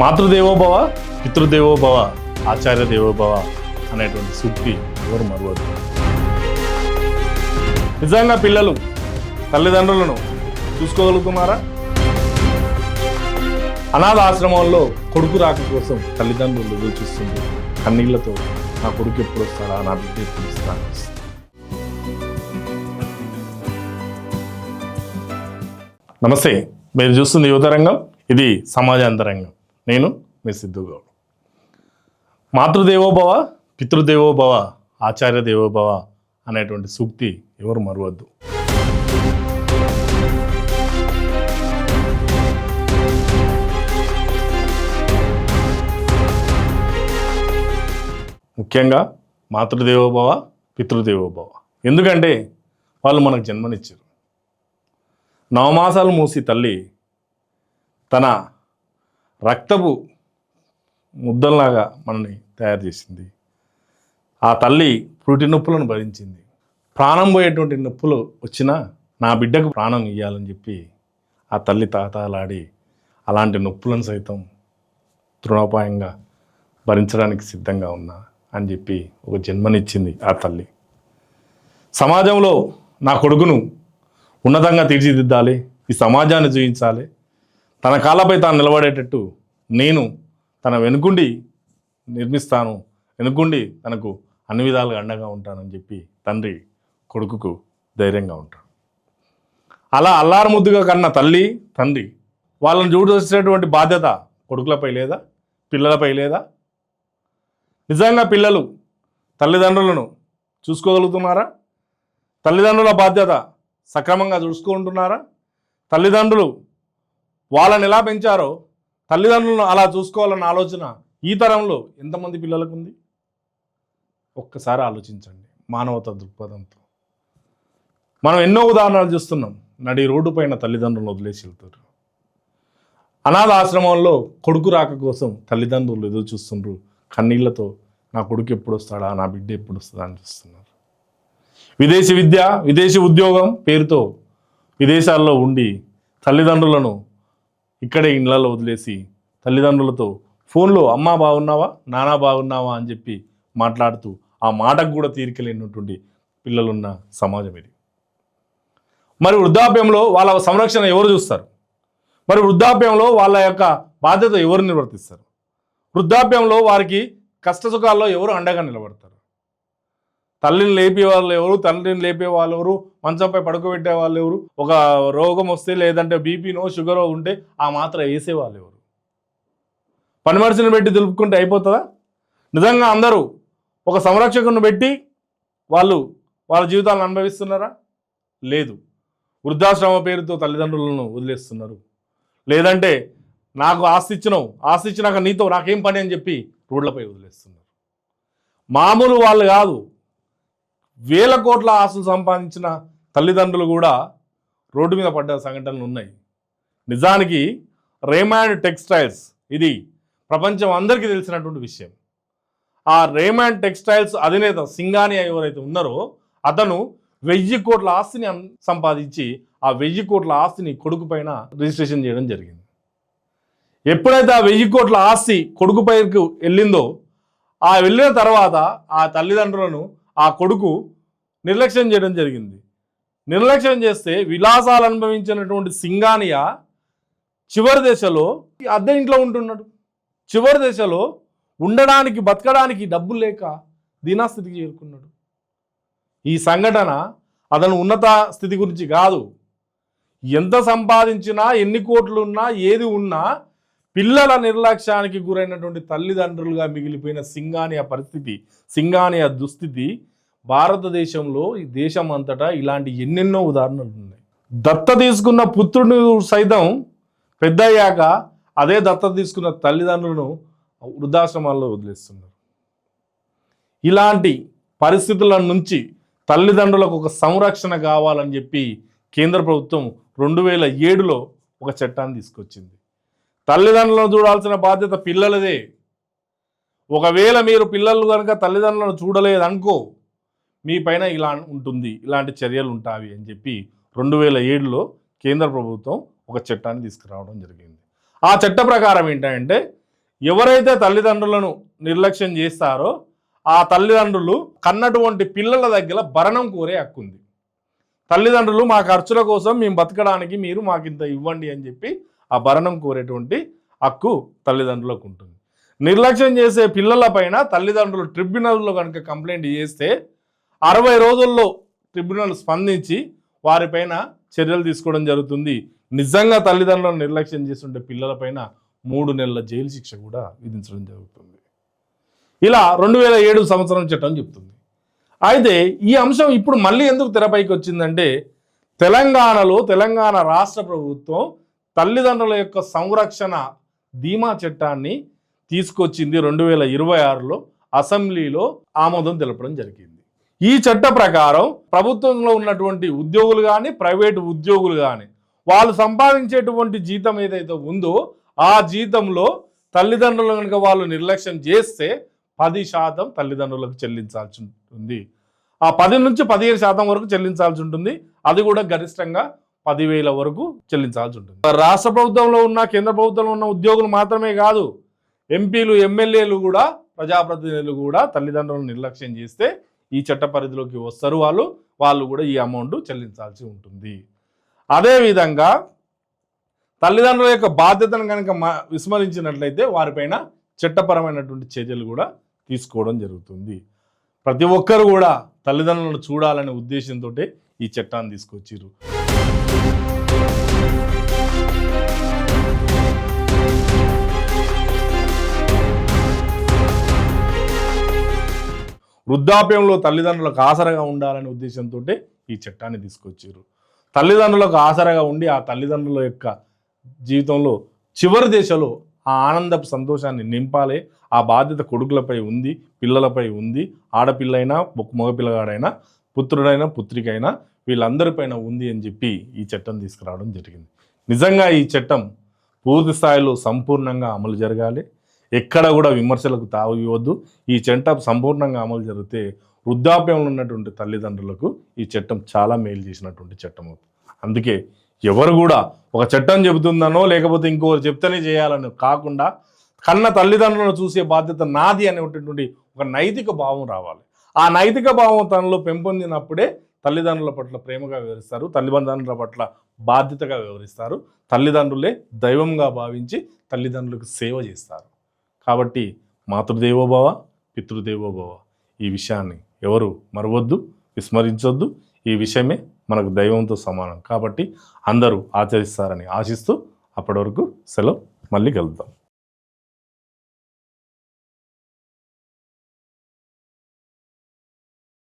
మాతృదేవోభవ, పితృదేవోభవ, ఆచార్య దేవోభవ అనేటువంటి సూక్తి ఎవరు మరవద్దు. నిజంగా పిల్లలు తల్లిదండ్రులను చూసుకోగలుగుతున్నారా? అనాథ ఆశ్రమంలో కొడుకు రాక కోసం తల్లిదండ్రులు ఎదురు చూస్తుంది కన్నీళ్లతో. నా కొడుకు ఎప్పుడు వస్తాడా, నా బిడ్డ ఎప్పుడు వస్తాడా. నమస్తే, మీరు చూస్తుంది యువతరంగం, ఇది సమాజాంతరంగం. నేను మీ సిద్ధుగౌడ్. మాతృదేవోభవ, పితృదేవోభవ, ఆచార్య దేవోభవ అనేటువంటి సూక్తి ఎవరు మరవద్దు. ముఖ్యంగా మాతృదేవోభవ, పితృదేవోభవ. ఎందుకంటే వాళ్ళు మనకు జన్మనిచ్చారు. నవమాసాలు మూసి తల్లి తన రక్తపు ముద్దల్లాగా మనల్ని తయారు చేసింది. ఆ తల్లి పురిటి నొప్పులను భరించింది. ప్రాణం పోయేటువంటి నొప్పులు వచ్చినా నా బిడ్డకు ప్రాణం ఇవ్వాలని చెప్పి ఆ తల్లి తాతాలాడి అలాంటి నొప్పులను సైతం తృణోపాయంగా భరించడానికి సిద్ధంగా ఉన్నా అని చెప్పి ఒక జన్మనిచ్చింది ఆ తల్లి. సమాజంలో నా కొడుకును ఉన్నతంగా తీర్చిదిద్దాలి, ఈ సమాజాన్ని చూపించాలి, తన కాళ్ళపై తాను నిలబడేటట్టు నేను తన వెనుకుండి నిర్మిస్తాను, వెనుకుండి తనకు అన్ని విధాలుగా అండగా ఉంటానని చెప్పి తండ్రి కొడుకుకు ధైర్యంగా ఉంటాడు. అలా అల్లారు ముద్దుగా కన్న తల్లి తండ్రి వాళ్ళని చూడవలసినటువంటి బాధ్యత కొడుకులపై లేదా, పిల్లలపై లేదా? నిజంగా పిల్లలు తల్లిదండ్రులను చూసుకోగలుగుతున్నారా? తల్లిదండ్రుల బాధ్యత సక్రమంగా చూసుకుంటున్నారా? తల్లిదండ్రులు వాళ్ళని ఎలా పెంచారో తల్లిదండ్రులను అలా చూసుకోవాలన్న ఆలోచన ఈ తరంలో ఎంతమంది పిల్లలకు ఉంది? ఒక్కసారి ఆలోచించండి మానవతా దృక్పథంతో. మనం ఎన్నో ఉదాహరణలు చూస్తున్నాం. నడి రోడ్డు పైన తల్లిదండ్రులను వదిలేసి వెళ్తారు. అనాథ ఆశ్రమంలో కొడుకు రాక కోసం తల్లిదండ్రులు ఎదురు చూస్తుండ్రు కన్నీళ్లతో. నా కొడుకు ఎప్పుడు వస్తాడా, నా బిడ్డ ఎప్పుడు వస్తుందా అని చూస్తున్నారు. విదేశీ విద్య, విదేశీ ఉద్యోగం పేరుతో విదేశాల్లో ఉండి తల్లిదండ్రులను ఇక్కడే ఇళ్లలో వదిలేసి తల్లిదండ్రులతో ఫోన్లో అమ్మా బాగున్నావా, నానా బాగున్నావా అని చెప్పి మాట్లాడుతూ ఆ మాటకు కూడా తీరికలేనటువంటి పిల్లలున్న సమాజం ఇది. మరి వృద్ధాప్యంలో వాళ్ళ సంరక్షణ ఎవరు చూస్తారు? మరి వృద్ధాప్యంలో వాళ్ళ యొక్క బాధ్యత ఎవరు నిర్వర్తిస్తారు? వృద్ధాప్యంలో వారికి కష్టసుఖాల్లో ఎవరు అండగా నిలబడతారు? తల్లిని లేపే వాళ్ళు ఎవరు, తండ్రిని లేపే వాళ్ళు ఎవరు, మంచంపై పడుకోబెట్టే వాళ్ళు ఎవరు, ఒక రోగం వస్తే లేదంటే బీపీనో షుగరో ఉంటే ఆ మాత్ర వేసేవాళ్ళు ఎవరు? పని మనిషిని పెట్టి దులుపుకుంటే అయిపోతుందా? నిజంగా అందరూ ఒక సంరక్షకుని పెట్టి వాళ్ళ జీవితాలను అనుభవిస్తున్నారా? లేదు. వృద్ధాశ్రమ పేరుతో తల్లిదండ్రులను వదిలేస్తున్నారు. లేదంటే నాకు ఆస్తి ఇచ్చినావు, ఆస్తి ఇచ్చినాక నీతో నాకేం పని అని చెప్పి రోడ్లపై వదిలేస్తున్నారు. మామూలు వాళ్ళు కాదు, వేల కోట్ల ఆస్తులు సంపాదించిన తల్లిదండ్రులు కూడా రోడ్డు మీద పడ్డ సంఘటనలు ఉన్నాయి. నిజానికి రేమండ్ టెక్స్టైల్స్ ఇది ప్రపంచం అందరికీ తెలిసినటువంటి విషయం. ఆ రేమండ్ టెక్స్టైల్స్ అధినేత సింగానియా ఎవరైతే ఉన్నారో అతను 1000 కోట్ల ఆస్తిని సంపాదించి ఆ 1000 కోట్ల ఆస్తిని కొడుకు పైన రిజిస్ట్రేషన్ చేయడం జరిగింది. ఎప్పుడైతే ఆ 1000 కోట్ల ఆస్తి కొడుకు పైకి వెళ్ళిందో ఆ వెళ్ళిన తర్వాత ఆ తల్లిదండ్రులను ఆ కొడుకు నిర్లక్ష్యం చేయడం జరిగింది. నిర్లక్ష్యం చేస్తే విలాసాలు అనుభవించినటువంటి సింగానియా చివరి దశలో అద్దె ఇంట్లో ఉంటున్నాడు. చివరి దశలో ఉండడానికి బతకడానికి డబ్బులు లేక దీనాస్థితికి చేరుకున్నాడు. ఈ సంఘటన అతను ఉన్నత స్థితి గురించి కాదు. ఎంత సంపాదించినా, ఎన్ని కోట్లు ఉన్నా, ఏది ఉన్నా పిల్లల నిర్లక్ష్యానికి గురైనటువంటి తల్లిదండ్రులుగా మిగిలిపోయిన సింగానియా పరిస్థితి, సింగానియా దుస్థితి భారతదేశంలో, ఈ దేశం అంతటా ఇలాంటి ఎన్నెన్నో ఉదాహరణలు ఉన్నాయి. దత్త తీసుకున్న పుత్రుడు సైతం పెద్దయ్యాక అదే దత్త తీసుకున్న తల్లిదండ్రులను వృద్ధాశ్రమాల్లో వదిలేస్తున్నారు. ఇలాంటి పరిస్థితుల నుంచి తల్లిదండ్రులకు ఒక సంరక్షణ కావాలని చెప్పి కేంద్ర ప్రభుత్వం 2007లో ఒక చట్టాన్ని తీసుకొచ్చింది. తల్లిదండ్రులను చూడాల్సిన బాధ్యత పిల్లలదే. ఒకవేళ మీరు పిల్లలు కనుక తల్లిదండ్రులను చూడలేదనుకో మీ పైన ఇలా ఉంటుంది, ఇలాంటి చర్యలు ఉంటాయి అని చెప్పి 2007లో కేంద్ర ప్రభుత్వం ఒక చట్టాన్ని తీసుకురావడం జరిగింది. ఆ చట్ట ప్రకారం ఏంటంటే ఎవరైతే తల్లిదండ్రులను నిర్లక్ష్యం చేస్తారో ఆ తల్లిదండ్రులు కన్నటువంటి పిల్లల దగ్గర భరణం కోరే హక్కు ఉంది. తల్లిదండ్రులు మా ఖర్చుల కోసం మేము బతకడానికి మీరు మాకు ఇంత ఇవ్వండి అని చెప్పి ఆ భరణం కోరేటువంటి హక్కు తల్లిదండ్రులకు ఉంటుంది. నిర్లక్ష్యం చేసే పిల్లలపైన తల్లిదండ్రులు ట్రిబ్యునల్లో కనుక కంప్లైంట్ చేస్తే 60 రోజుల్లో ట్రిబ్యునల్ స్పందించి వారిపైన చర్యలు తీసుకోవడం జరుగుతుంది. నిజంగా తల్లిదండ్రులను నిర్లక్ష్యం చేస్తుంటే పిల్లలపైన 3 నెలల జైలు శిక్ష కూడా విధించడం జరుగుతుంది. ఇలా 2007 సంవత్సరం చట్టం చెప్తుంది. అయితే ఈ అంశం ఇప్పుడు మళ్ళీ ఎందుకు తెరపైకి వచ్చిందంటే తెలంగాణ రాష్ట్ర ప్రభుత్వం తల్లిదండ్రుల యొక్క సంరక్షణ ధీమా చట్టాన్ని తీసుకొచ్చింది. 2026లో అసెంబ్లీలో ఆమోదం తెలపడం జరిగింది. ఈ చట్ట ప్రకారం ప్రభుత్వంలో ఉన్నటువంటి ఉద్యోగులు కానీ ప్రైవేటు ఉద్యోగులు కానీ వాళ్ళు సంపాదించేటువంటి జీతం ఏదైతే ఉందో ఆ జీతంలో తల్లిదండ్రులు కనుక వాళ్ళు నిర్లక్ష్యం చేస్తే 10% తల్లిదండ్రులకు చెల్లించాల్సి ఉంటుంది. ఆ 10 నుంచి 15% వరకు చెల్లించాల్సి ఉంటుంది. అది కూడా గరిష్టంగా 10,000 వరకు చెల్లించాల్సి ఉంటుంది. రాష్ట్ర ప్రభుత్వంలో ఉన్న కేంద్ర ప్రభుత్వంలో ఉన్న ఉద్యోగులు మాత్రమే కాదు, ఎంపీలు ఎమ్మెల్యేలు కూడా ప్రజాప్రతినిధులు కూడా తల్లిదండ్రులను నిర్లక్ష్యం చేస్తే ఈ చట్ట పరిధిలోకి వస్తారు. వాళ్ళు కూడా ఈ అమౌంట్ చెల్లించాల్సి ఉంటుంది. అదేవిధంగా తల్లిదండ్రుల యొక్క బాధ్యతను కనుక విస్మరించినట్లయితే వారిపైన చట్టపరమైనటువంటి చర్యలు కూడా తీసుకోవడం జరుగుతుంది. ప్రతి ఒక్కరు కూడా తల్లిదండ్రులను చూడాలనే ఉద్దేశంతో ఈ చట్టాన్ని తీసుకొచ్చారు. వృద్ధాప్యంలో తల్లిదండ్రులకు ఆసరగా ఉండాలనే ఉద్దేశంతో ఈ చట్టాన్ని తీసుకొచ్చారు. తల్లిదండ్రులకు ఆసరగా ఉండి ఆ తల్లిదండ్రుల యొక్క జీవితంలో చివరి దశలో ఆ ఆనందపు సంతోషాన్ని నింపాలి. ఆ బాధ్యత కొడుకులపై ఉంది, పిల్లలపై ఉంది. ఆడపిల్లైనా మగపిల్లగాడైనా పుత్రుడైనా పుత్రికైనా వీళ్ళందరిపైన ఉంది అని చెప్పి ఈ చట్టం తీసుకురావడం జరిగింది. నిజంగా ఈ చట్టం పూర్తి స్థాయిలో సంపూర్ణంగా అమలు జరగాలి. ఎక్కడ కూడా విమర్శలకు తావు ఇవ్వద్దు. ఈ చట్టం సంపూర్ణంగా అమలు జరిగితే వృద్ధాప్యంలో ఉన్నటువంటి తల్లిదండ్రులకు ఈ చట్టం చాలా మేలు చేసినటువంటి చట్టం అవుతుంది. అందుకే ఎవరు కూడా ఒక చట్టం చెబుతుందనో లేకపోతే ఇంకొకరు చెప్తేనే చేయాలని కాకుండా కన్న తల్లిదండ్రులను చూసే బాధ్యత నాది అనేటటువంటి ఒక నైతిక భావం రావాలి. ఆ నైతిక భావం తనలో పెంపొందినప్పుడే తల్లిదండ్రుల పట్ల ప్రేమగా వివరిస్తారు, తల్లిదండ్రుల పట్ల బాధ్యతగా వివరిస్తారు. తల్లిదండ్రులే దైవంగా భావించి తల్లిదండ్రులకు సేవ చేస్తారు. కాబట్టి మాతృదేవోభవ పితృదేవోభవ ఈ విషయాన్ని ఎవరు మరవద్దు, విస్మరించొద్దు. ఈ విషయమే మనకు దైవంతో సమానం కాబట్టి అందరూ ఆచరిస్తారని ఆశిస్తూ అప్పటి వరకు సెలవు. మళ్ళీ కలుద్దాం.